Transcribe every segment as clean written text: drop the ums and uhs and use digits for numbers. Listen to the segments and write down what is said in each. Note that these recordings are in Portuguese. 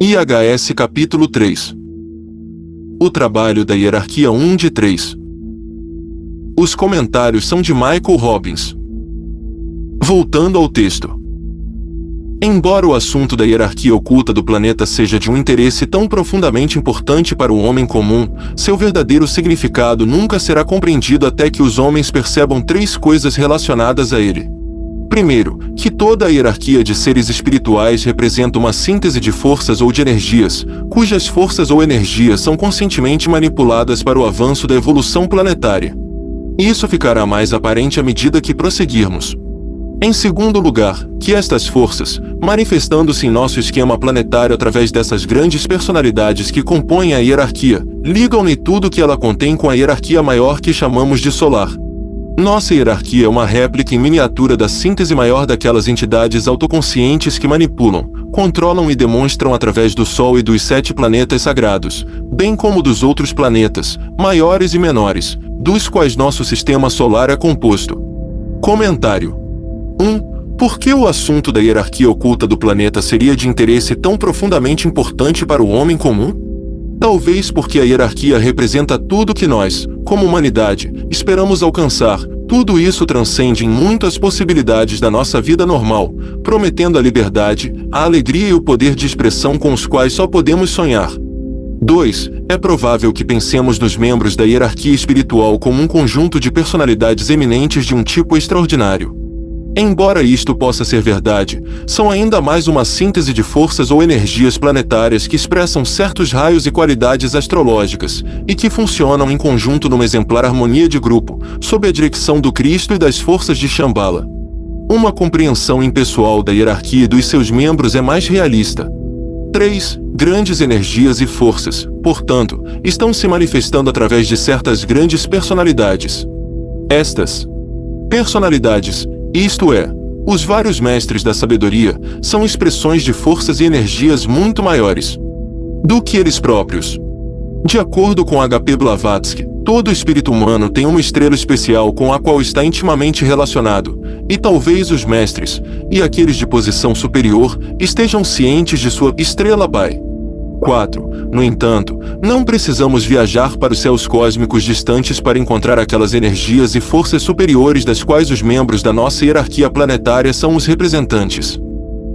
IHS Capítulo 3. O trabalho da hierarquia 1 de 3. Os comentários são de Michael Robbins. Voltando ao texto. Embora o assunto da hierarquia oculta do planeta seja de um interesse tão profundamente importante para o homem comum, seu verdadeiro significado nunca será compreendido até que os homens percebam três coisas relacionadas a ele. Primeiro, que toda a hierarquia de seres espirituais representa uma síntese de forças ou de energias, cujas forças ou energias são conscientemente manipuladas para o avanço da evolução planetária. Isso ficará mais aparente à medida que prosseguirmos. Em segundo lugar, que estas forças, manifestando-se em nosso esquema planetário através dessas grandes personalidades que compõem a hierarquia, ligam-lhe tudo que ela contém com a hierarquia maior que chamamos de solar. Nossa hierarquia é uma réplica em miniatura da síntese maior daquelas entidades autoconscientes que manipulam, controlam e demonstram através do Sol e dos 7 planetas sagrados, bem como dos outros planetas, maiores e menores, dos quais nosso sistema solar é composto. Comentário. 1. Por que o assunto da hierarquia oculta do planeta seria de interesse tão profundamente importante para o homem comum? Talvez porque a hierarquia representa tudo que nós, como humanidade, esperamos alcançar. Tudo isso transcende em muito as possibilidades da nossa vida normal, prometendo a liberdade, a alegria e o poder de expressão com os quais só podemos sonhar. 2. É provável que pensemos nos membros da hierarquia espiritual como um conjunto de personalidades eminentes de um tipo extraordinário. Embora isto possa ser verdade, são ainda mais uma síntese de forças ou energias planetárias que expressam certos raios e qualidades astrológicas, e que funcionam em conjunto numa exemplar harmonia de grupo, sob a direção do Cristo e das forças de Shambhala. Uma compreensão impessoal da hierarquia e dos seus membros é mais realista. 3. Grandes energias e forças, portanto, estão se manifestando através de certas grandes personalidades. Estas personalidades, isto é, os vários mestres da sabedoria, são expressões de forças e energias muito maiores do que eles próprios. De acordo com H.P. Blavatsky, todo espírito humano tem uma estrela especial com a qual está intimamente relacionado, e talvez os mestres, e aqueles de posição superior, estejam cientes de sua estrela pai. 4. No entanto, não precisamos viajar para os céus cósmicos distantes para encontrar aquelas energias e forças superiores das quais os membros da nossa hierarquia planetária são os representantes.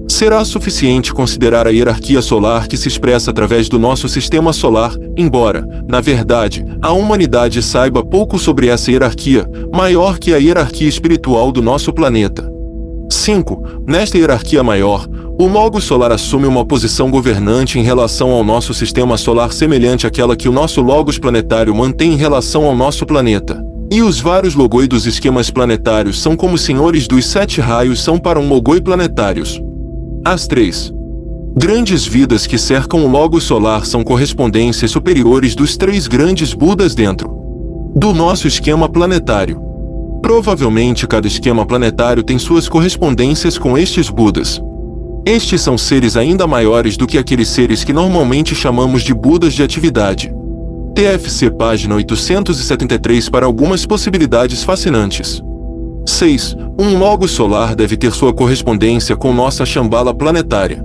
Será suficiente considerar a hierarquia solar que se expressa através do nosso sistema solar, embora, na verdade, a humanidade saiba pouco sobre essa hierarquia, maior que a hierarquia espiritual do nosso planeta. 5. Nesta hierarquia maior, o Logos solar assume uma posição governante em relação ao nosso sistema solar semelhante àquela que o nosso Logos planetário mantém em relação ao nosso planeta. E os vários Logoi dos esquemas planetários são como senhores dos 7 raios são para um Logoi planetários. As 3 grandes vidas que cercam o Logos solar são correspondências superiores dos 3 grandes Budas dentro do nosso esquema planetário. Provavelmente cada esquema planetário tem suas correspondências com estes Budas. Estes são seres ainda maiores do que aqueles seres que normalmente chamamos de Budas de atividade. TFC página 873 para algumas possibilidades fascinantes. 6. Um Logos solar deve ter sua correspondência com nossa Shambhala planetária.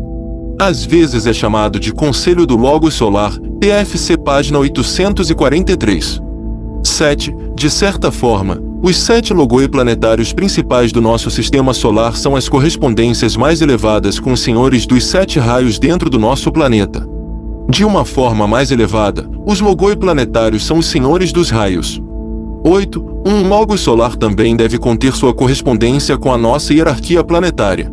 Às vezes é chamado de Conselho do Logos solar, TFC página 843. 7. De certa forma, os 7 Logoi planetários principais do nosso sistema solar são as correspondências mais elevadas com os senhores dos 7 raios dentro do nosso planeta. De uma forma mais elevada, os Logoi planetários são os senhores dos raios. 8. Um Logos solar também deve conter sua correspondência com a nossa hierarquia planetária.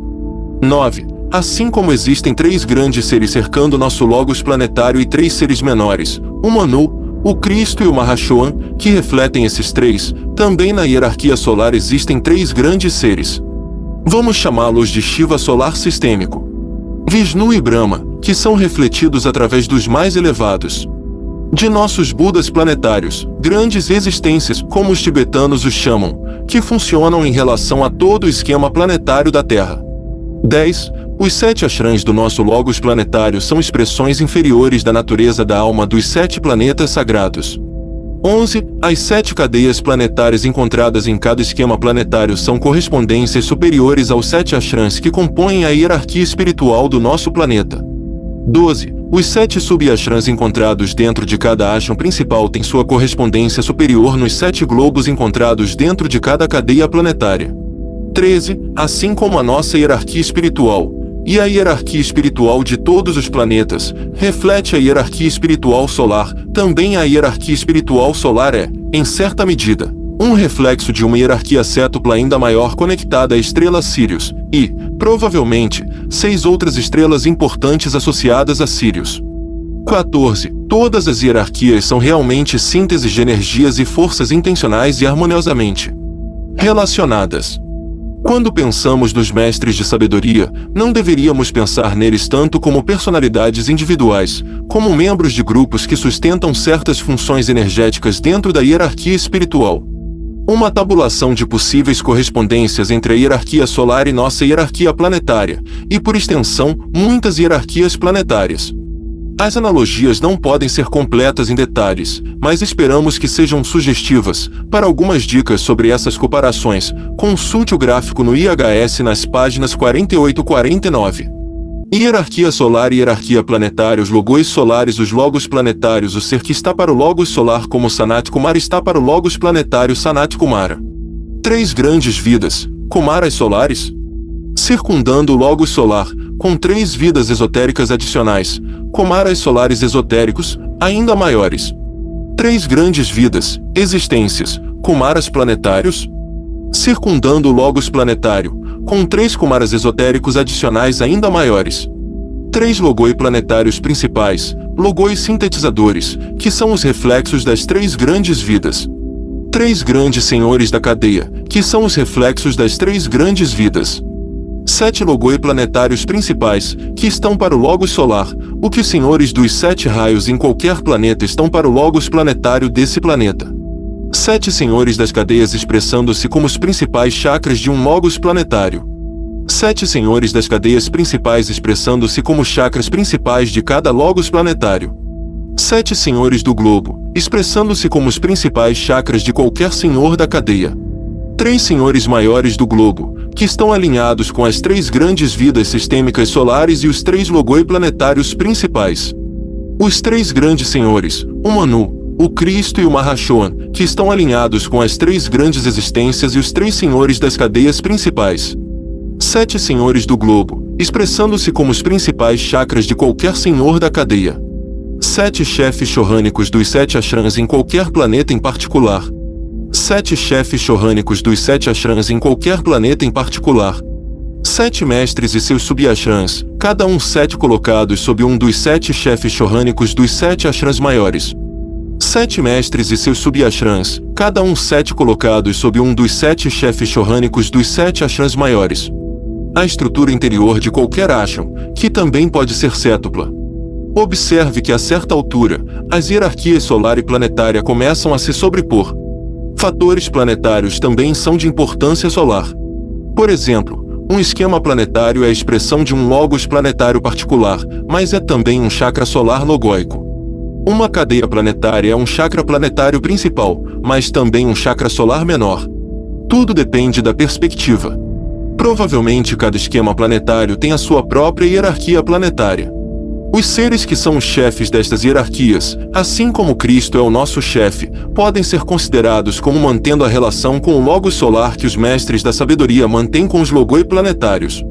9. Assim como existem 3 grandes seres cercando nosso Logos planetário e 3 seres menores, o Manu, o Cristo e o Mahashoam, que refletem esses 3, também na hierarquia solar existem 3 grandes seres. Vamos chamá-los de Shiva solar sistêmico, Vishnu e Brahma, que são refletidos através dos mais elevados de nossos Budas planetários, grandes existências, como os tibetanos os chamam, que funcionam em relação a todo o esquema planetário da Terra. 10. Os 7 ashrams do nosso Logos planetário são expressões inferiores da natureza da alma dos 7 planetas sagrados. 11. As 7 cadeias planetárias encontradas em cada esquema planetário são correspondências superiores aos 7 ashrams que compõem a hierarquia espiritual do nosso planeta. 12. Os 7 sub-ashrams encontrados dentro de cada ashram principal têm sua correspondência superior nos 7 globos encontrados dentro de cada cadeia planetária. 13. Assim como a nossa hierarquia espiritual, e a hierarquia espiritual de todos os planetas, reflete a hierarquia espiritual solar, também a hierarquia espiritual solar é, em certa medida, um reflexo de uma hierarquia cétupla ainda maior conectada à estrela Sirius, e, provavelmente, 6 outras estrelas importantes associadas a Sirius. 14. Todas as hierarquias são realmente sínteses de energias e forças intencionais e harmoniosamente relacionadas. Quando pensamos nos mestres de sabedoria, não deveríamos pensar neles tanto como personalidades individuais, como membros de grupos que sustentam certas funções energéticas dentro da hierarquia espiritual. Uma tabulação de possíveis correspondências entre a hierarquia solar e nossa hierarquia planetária, e por extensão, muitas hierarquias planetárias. As analogias não podem ser completas em detalhes, mas esperamos que sejam sugestivas. Para algumas dicas sobre essas comparações, consulte o gráfico no IHS nas páginas 48 e 49. Hierarquia solar e hierarquia planetária. Os logos solares, os logos planetários. O ser que está para o logos solar como Sanat Kumara está para o logos planetário Sanat Kumara. 3 grandes vidas, Kumaras solares, circundando o logos solar, com 3 vidas esotéricas adicionais, Kumaras solares esotéricos, ainda maiores. 3 grandes vidas, existências, Kumaras planetários, circundando o logos planetário, com 3 Kumaras esotéricos adicionais ainda maiores. 3 logoi planetários principais, logoi sintetizadores, que são os reflexos das 3 grandes vidas. 3 grandes senhores da cadeia, que são os reflexos das 3 grandes vidas. 7 logoi planetários principais, que estão para o logos solar, o que os senhores dos 7 raios em qualquer planeta estão para o logos planetário desse planeta. 7 senhores das cadeias expressando-se como os principais chakras de um logos planetário. 7 senhores das cadeias principais expressando-se como chakras principais de cada logos planetário. 7 senhores do globo, expressando-se como os principais chakras de qualquer senhor da cadeia. 3 senhores maiores do globo, que estão alinhados com as 3 grandes vidas sistêmicas solares e os 3 logoi planetários principais. Os 3 grandes senhores, o Manu, o Cristo e o Mahashohan, que estão alinhados com as 3 grandes existências e os 3 senhores das cadeias principais. 7 senhores do globo, expressando-se como os principais chakras de qualquer senhor da cadeia. 7 chefes chorrânicos dos 7 ashrams em qualquer planeta em particular. 7 chefes chorrânicos dos 7 ashrams em qualquer planeta em particular. 7 mestres e seus sub-ashrams, cada um 7 colocados sob um dos 7 chefes chorrânicos dos 7 ashrams maiores. 7 mestres e seus sub-ashrams, cada um 7 colocados sob um dos 7 chefes chorrânicos dos 7 ashrams maiores. A estrutura interior de qualquer ashram, que também pode ser cétupla. Observe que a certa altura, as hierarquias solar e planetária começam a se sobrepor. Fatores planetários também são de importância solar. Por exemplo, um esquema planetário é a expressão de um logos planetário particular, mas é também um chakra solar logóico. Uma cadeia planetária é um chakra planetário principal, mas também um chakra solar menor. Tudo depende da perspectiva. Provavelmente cada esquema planetário tem a sua própria hierarquia planetária. Os seres que são os chefes destas hierarquias, assim como Cristo é o nosso chefe, podem ser considerados como mantendo a relação com o logos solar que os mestres da sabedoria mantêm com os logoi planetários.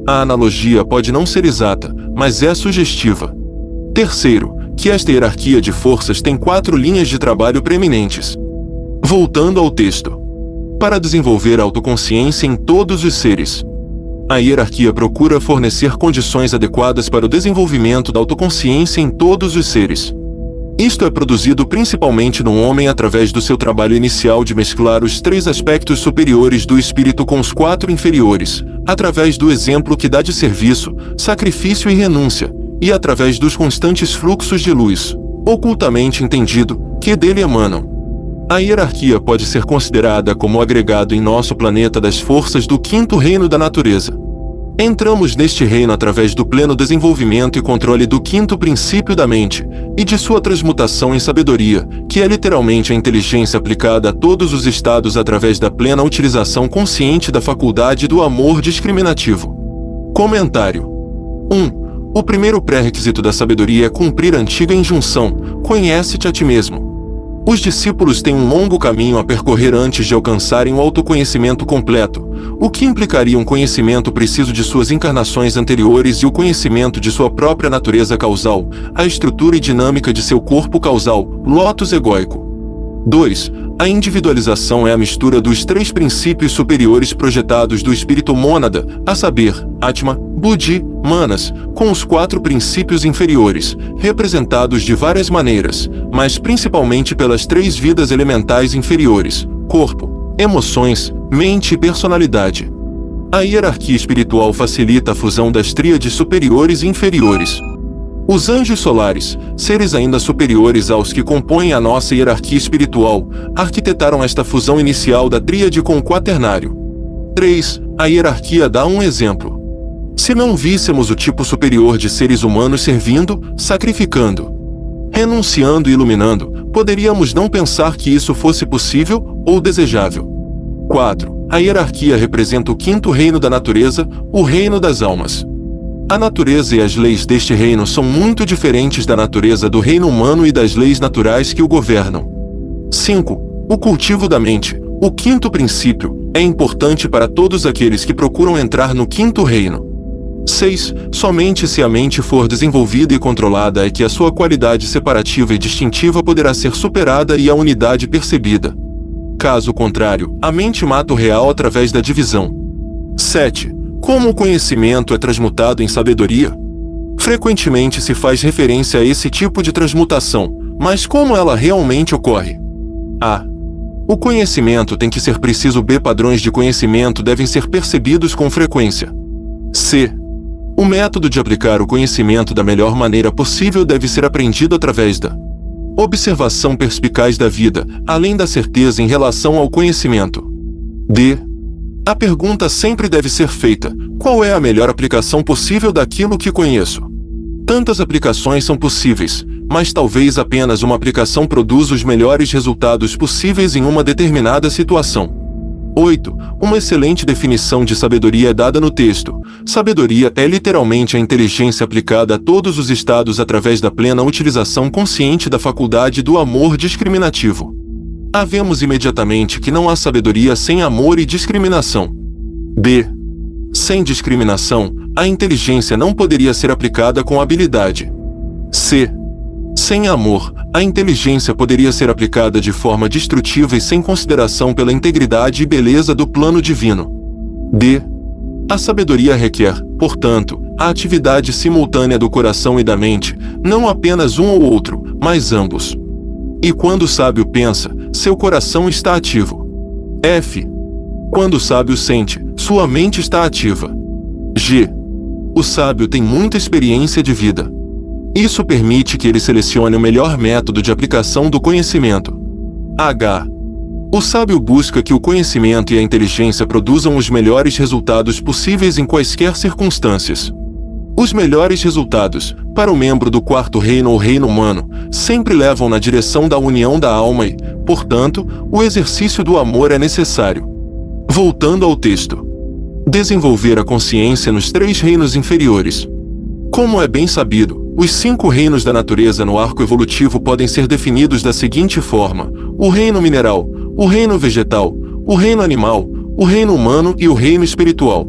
A analogia pode não ser exata, mas é sugestiva. Terceiro, que esta hierarquia de forças tem 4 linhas de trabalho preeminentes. Voltando ao texto. Para desenvolver a autoconsciência em todos os seres. A hierarquia procura fornecer condições adequadas para o desenvolvimento da autoconsciência em todos os seres. Isto é produzido principalmente no homem através do seu trabalho inicial de mesclar os 3 aspectos superiores do espírito com os 4 inferiores, através do exemplo que dá de serviço, sacrifício e renúncia, e através dos constantes fluxos de luz, ocultamente entendido, que dele emanam. A hierarquia pode ser considerada como o agregado em nosso planeta das forças do 5º reino da natureza. Entramos neste reino através do pleno desenvolvimento e controle do 5º princípio da mente, e de sua transmutação em sabedoria, que é literalmente a inteligência aplicada a todos os estados através da plena utilização consciente da faculdade do amor discriminativo. Comentário 1. O primeiro pré-requisito da sabedoria é cumprir a antiga injunção: conhece-te a ti mesmo. Os discípulos têm um longo caminho a percorrer antes de alcançarem o autoconhecimento completo, o que implicaria um conhecimento preciso de suas encarnações anteriores e o conhecimento de sua própria natureza causal, a estrutura e dinâmica de seu corpo causal, lotus egóico. 2. A individualização é a mistura dos três princípios superiores projetados do espírito mônada, a saber, Atma, Buddhi, Manas, com os quatro princípios inferiores, representados de várias maneiras, mas principalmente pelas três vidas elementais inferiores: corpo, emoções, mente e personalidade. A hierarquia espiritual facilita a fusão das tríades superiores e inferiores. Os anjos solares, seres ainda superiores aos que compõem a nossa hierarquia espiritual, arquitetaram esta fusão inicial da tríade com o quaternário. 3. A hierarquia dá um exemplo. Se não víssemos o tipo superior de seres humanos servindo, sacrificando, renunciando e iluminando, poderíamos não pensar que isso fosse possível ou desejável. 4. A hierarquia representa o quinto reino da natureza, o reino das almas. A natureza e as leis deste reino são muito diferentes da natureza do reino humano e das leis naturais que o governam. 5. O cultivo da mente, o quinto princípio, é importante para todos aqueles que procuram entrar no quinto reino. 6. Somente se a mente for desenvolvida e controlada é que a sua qualidade separativa e distintiva poderá ser superada e a unidade percebida. Caso contrário, a mente mata o real através da divisão. 7. Como o conhecimento é transmutado em sabedoria? Frequentemente se faz referência a esse tipo de transmutação, mas como ela realmente ocorre? A. O conhecimento tem que ser preciso. B. Padrões de conhecimento devem ser percebidos com frequência. C. O método de aplicar o conhecimento da melhor maneira possível deve ser aprendido através da observação perspicaz da vida, além da certeza em relação ao conhecimento. D. A pergunta sempre deve ser feita: qual é a melhor aplicação possível daquilo que conheço? Tantas aplicações são possíveis, mas talvez apenas uma aplicação produza os melhores resultados possíveis em uma determinada situação. 8. Uma excelente definição de sabedoria é dada no texto. Sabedoria é literalmente a inteligência aplicada a todos os estados através da plena utilização consciente da faculdade do amor discriminativo. Havemos imediatamente que não há sabedoria sem amor e discriminação. B. Sem discriminação, a inteligência não poderia ser aplicada com habilidade. C. Sem amor, a inteligência poderia ser aplicada de forma destrutiva e sem consideração pela integridade e beleza do plano divino. D. A sabedoria requer, portanto, a atividade simultânea do coração e da mente, não apenas um ou outro, mas ambos. E quando o sábio pensa, seu coração está ativo. F. Quando o sábio sente, sua mente está ativa. G. O sábio tem muita experiência de vida. Isso permite que ele selecione o melhor método de aplicação do conhecimento. H. O sábio busca que o conhecimento e a inteligência produzam os melhores resultados possíveis em quaisquer circunstâncias. Os melhores resultados, para o membro do quarto reino ou reino humano, sempre levam na direção da união da alma e, portanto, o exercício do amor é necessário. Voltando ao texto. Desenvolver a consciência nos três reinos inferiores. Como é bem sabido, os 5 reinos da natureza no arco evolutivo podem ser definidos da seguinte forma: o reino mineral, o reino vegetal, o reino animal, o reino humano e o reino espiritual.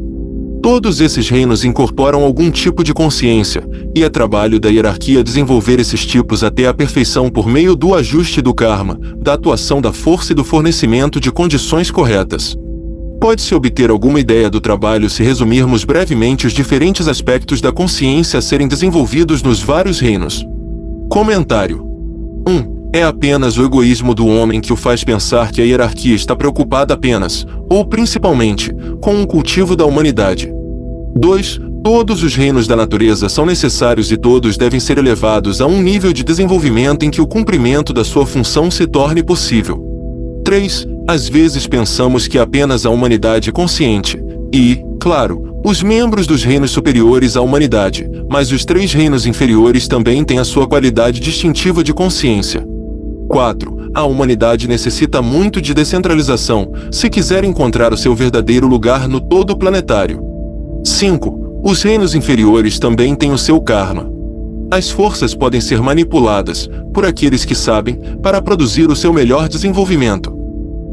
Todos esses reinos incorporam algum tipo de consciência, e é trabalho da hierarquia desenvolver esses tipos até a perfeição por meio do ajuste do karma, da atuação da força e do fornecimento de condições corretas. Pode-se obter alguma ideia do trabalho se resumirmos brevemente os diferentes aspectos da consciência a serem desenvolvidos nos vários reinos. Comentário. 1. É apenas o egoísmo do homem que o faz pensar que a hierarquia está preocupada apenas, ou principalmente, com o cultivo da humanidade. 2. Todos os reinos da natureza são necessários e todos devem ser elevados a um nível de desenvolvimento em que o cumprimento da sua função se torne possível. 3. Às vezes pensamos que apenas a humanidade é consciente, e, claro, os membros dos reinos superiores à humanidade, mas os 3 reinos inferiores também têm a sua qualidade distintiva de consciência. 4. A humanidade necessita muito de descentralização, se quiser encontrar o seu verdadeiro lugar no todo planetário. 5. Os reinos inferiores também têm o seu karma. As forças podem ser manipuladas, por aqueles que sabem, para produzir o seu melhor desenvolvimento.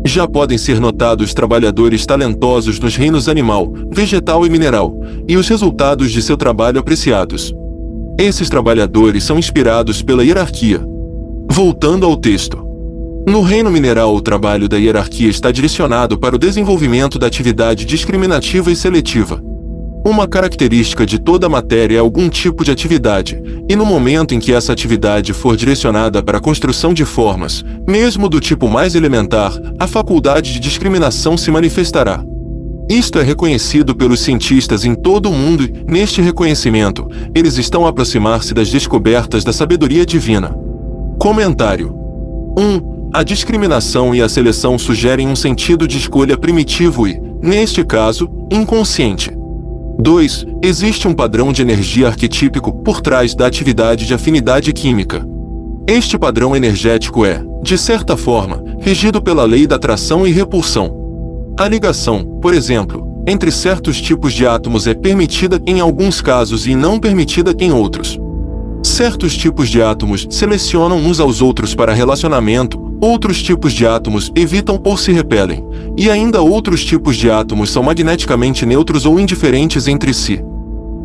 Já podem ser notados trabalhadores talentosos nos reinos animal, vegetal e mineral, e os resultados de seu trabalho apreciados. Esses trabalhadores são inspirados pela hierarquia. Voltando ao texto. No reino mineral, o trabalho da hierarquia está direcionado para o desenvolvimento da atividade discriminativa e seletiva. Uma característica de toda a matéria é algum tipo de atividade, e no momento em que essa atividade for direcionada para a construção de formas, mesmo do tipo mais elementar, a faculdade de discriminação se manifestará. Isto é reconhecido pelos cientistas em todo o mundo e, neste reconhecimento, eles estão a aproximar-se das descobertas da sabedoria divina. Comentário. 1. A discriminação e a seleção sugerem um sentido de escolha primitivo e, neste caso, inconsciente. 2. Existe um padrão de energia arquetípico por trás da atividade de afinidade química. Este padrão energético é, de certa forma, regido pela lei da atração e repulsão. A ligação, por exemplo, entre certos tipos de átomos é permitida em alguns casos e não permitida em outros. Certos tipos de átomos selecionam uns aos outros para relacionamento, outros tipos de átomos evitam ou se repelem, e ainda outros tipos de átomos são magneticamente neutros ou indiferentes entre si.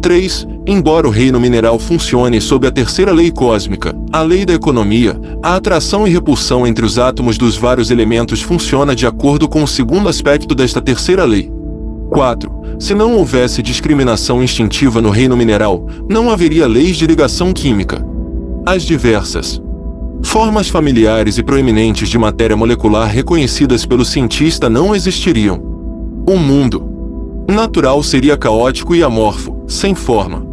3. Embora o reino mineral funcione sob a terceira lei cósmica, a lei da economia, a atração e repulsão entre os átomos dos vários elementos funciona de acordo com o segundo aspecto desta terceira lei. 4. Se não houvesse discriminação instintiva no reino mineral, não haveria leis de ligação química. As diversas formas familiares e proeminentes de matéria molecular reconhecidas pelo cientista não existiriam. O mundo natural seria caótico e amorfo, sem forma.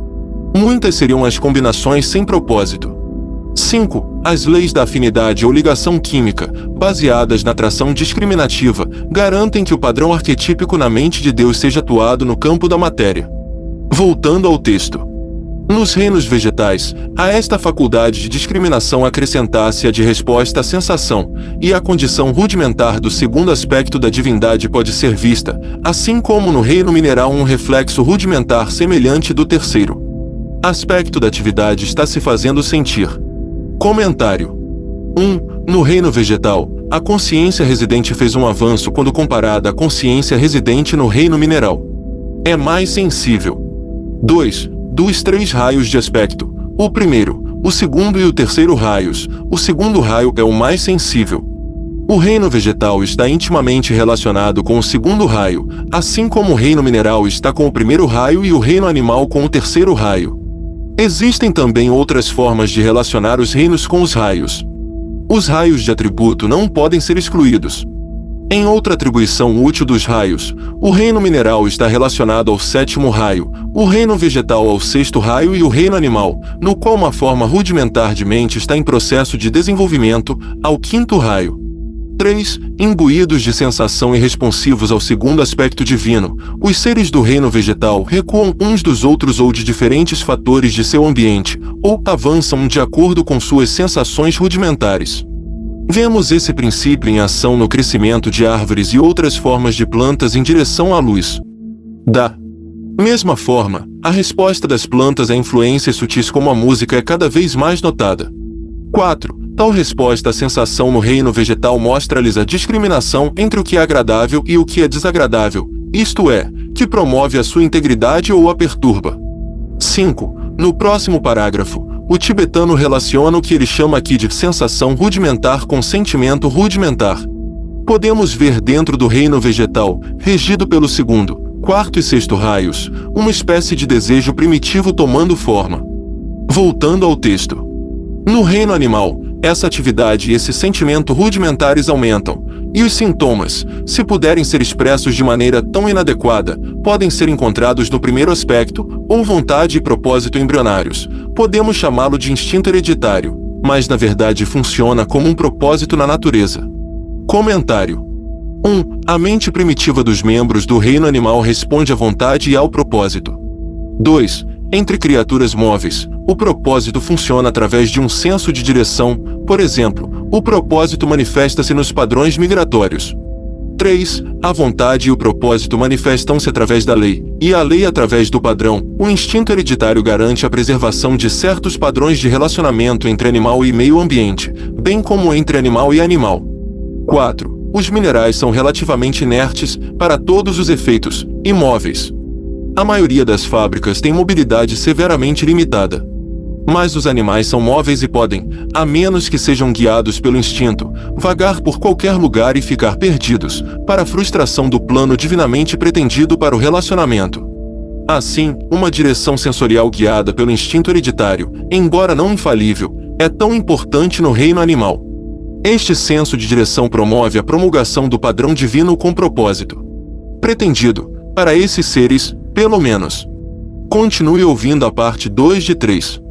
Muitas seriam as combinações sem propósito. 5. As leis da afinidade ou ligação química, baseadas na atração discriminativa, garantem que o padrão arquetípico na mente de Deus seja atuado no campo da matéria. Voltando ao texto. Nos reinos vegetais, a esta faculdade de discriminação acrescentasse a de resposta à sensação, e a condição rudimentar do segundo aspecto da divindade pode ser vista, assim como no reino mineral um reflexo rudimentar semelhante do terceiro aspecto da atividade está se fazendo sentir. Comentário. 1. No reino vegetal, a consciência residente fez um avanço quando comparada à consciência residente no reino mineral. É mais sensível. 2. Dos 3 raios de aspecto, o primeiro, o segundo e o terceiro raios, o segundo raio é o mais sensível. O reino vegetal está intimamente relacionado com o segundo raio, assim como o reino mineral está com o primeiro raio e o reino animal com o terceiro raio. Existem também outras formas de relacionar os reinos com os raios. Os raios de atributo não podem ser excluídos. Em outra atribuição útil dos raios, o reino mineral está relacionado ao 7º raio, o reino vegetal ao 6º raio e o reino animal, no qual uma forma rudimentar de mente está em processo de desenvolvimento, ao 5º raio. 3. Imbuídos de sensação e responsivos ao segundo aspecto divino, os seres do reino vegetal recuam uns dos outros ou de diferentes fatores de seu ambiente, ou avançam de acordo com suas sensações rudimentares. Vemos esse princípio em ação no crescimento de árvores e outras formas de plantas em direção à luz. Da mesma forma, a resposta das plantas a influências sutis como a música é cada vez mais notada. 4. Tal resposta à sensação no reino vegetal mostra-lhes a discriminação entre o que é agradável e o que é desagradável, isto é, que promove a sua integridade ou a perturba. 5. No próximo parágrafo, o tibetano relaciona o que ele chama aqui de sensação rudimentar com sentimento rudimentar. Podemos ver dentro do reino vegetal, regido pelo segundo, quarto e sexto raios, uma espécie de desejo primitivo tomando forma. Voltando ao texto. No reino animal, essa atividade e esse sentimento rudimentares aumentam, e os sintomas, se puderem ser expressos de maneira tão inadequada, podem ser encontrados no primeiro aspecto, ou vontade e propósito embrionários. Podemos chamá-lo de instinto hereditário, mas na verdade funciona como um propósito na natureza. Comentário. 1. A mente primitiva dos membros do reino animal responde à vontade e ao propósito. 2. Entre criaturas móveis, o propósito funciona através de um senso de direção, por exemplo, o propósito manifesta-se nos padrões migratórios. 3. A vontade e o propósito manifestam-se através da lei, e a lei através do padrão. O instinto hereditário garante a preservação de certos padrões de relacionamento entre animal e meio ambiente, bem como entre animal e animal. 4. Os minerais são relativamente inertes, para todos os efeitos, imóveis. A maioria das fábricas tem mobilidade severamente limitada. Mas os animais são móveis e podem, a menos que sejam guiados pelo instinto, vagar por qualquer lugar e ficar perdidos, para a frustração do plano divinamente pretendido para o relacionamento. Assim, uma direção sensorial guiada pelo instinto hereditário, embora não infalível, é tão importante no reino animal. Este senso de direção promove a promulgação do padrão divino com propósito pretendido, para esses seres, pelo menos. Continue ouvindo a parte 2 de 3.